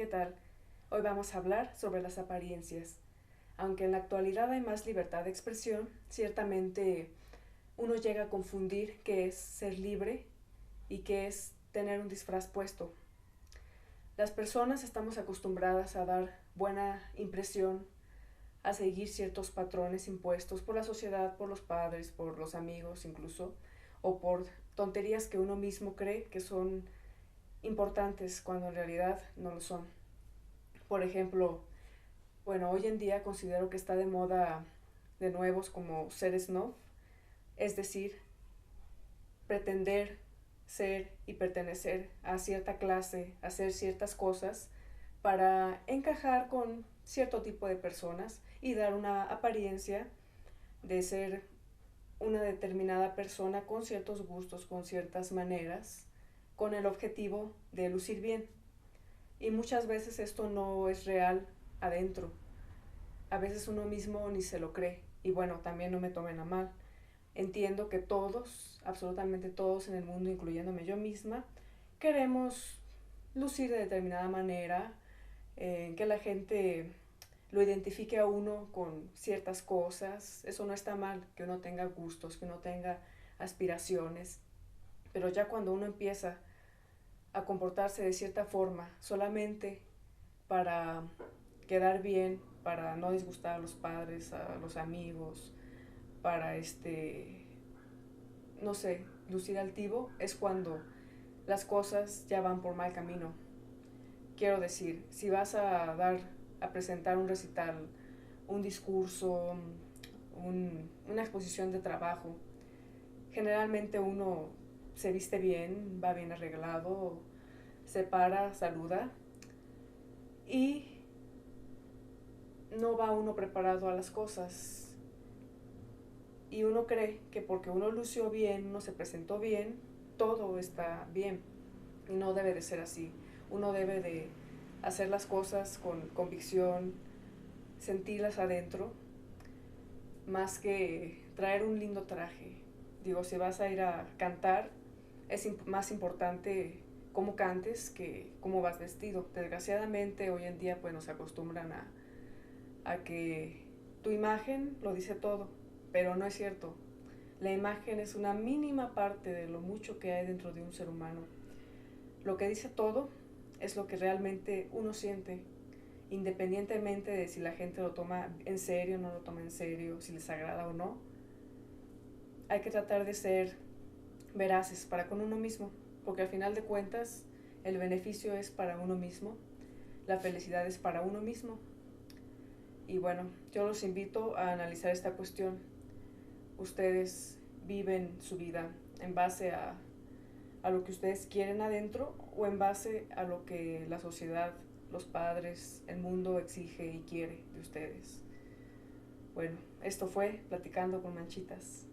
¿qué tal? Hoy vamos a hablar sobre las apariencias. Aunque en la actualidad hay más libertad de expresión, ciertamente uno llega a confundir qué es ser libre y qué es tener un disfraz puesto. Las personas estamos acostumbradas a dar buena impresión, a seguir ciertos patrones impuestos por la sociedad, por los padres, por los amigos incluso, o por tonterías que uno mismo cree que son importantes cuando en realidad no lo son. Por ejemplo, bueno, hoy en día considero que está de moda de nuevos como ser snob, es decir, pretender ser y pertenecer a cierta clase, hacer ciertas cosas para encajar con cierto tipo de personas y dar una apariencia de ser una determinada persona con ciertos gustos, con ciertas maneras, con el objetivo de lucir bien. Y muchas veces esto no es real adentro. A veces uno mismo ni se lo cree. Y bueno, también no me tomen a mal. Entiendo que todos, absolutamente todos en el mundo, incluyéndome yo misma, queremos lucir de determinada manera, que la gente lo identifique a uno con ciertas cosas. Eso no está mal, que uno tenga gustos, que uno tenga aspiraciones. Pero ya cuando uno empieza a comportarse de cierta forma solamente para quedar bien, para no disgustar a los padres, a los amigos, para no sé, lucir altivo, es cuando las cosas ya van por mal camino. Quiero decir, si vas a presentar un recital, un discurso, una exposición de trabajo, generalmente uno se viste bien, va bien arreglado, se para, saluda y no va uno preparado a las cosas. Y uno cree que porque uno lució bien, uno se presentó bien, todo está bien. Y no debe de ser así. Uno debe de hacer las cosas con convicción, sentirlas adentro, más que traer un lindo traje. Digo, si vas a ir a cantar, es más importante cómo cantes que cómo vas vestido. Desgraciadamente hoy en día pues nos acostumbran a que tu imagen lo dice todo, pero no es cierto. La imagen es una mínima parte de lo mucho que hay dentro de un ser humano. Lo que dice todo es lo que realmente uno siente, independientemente de si la gente lo toma en serio o no lo toma en serio, si les agrada o no. Hay que tratar de ser veraces para con uno mismo, porque al final de cuentas el beneficio es para uno mismo, la felicidad es para uno mismo. Y bueno, yo los invito a analizar esta cuestión. Ustedes viven su vida en base a lo que ustedes quieren adentro o en base a lo que la sociedad, los padres, el mundo exige y quiere de ustedes. Bueno, esto fue Platicando con Manchitas.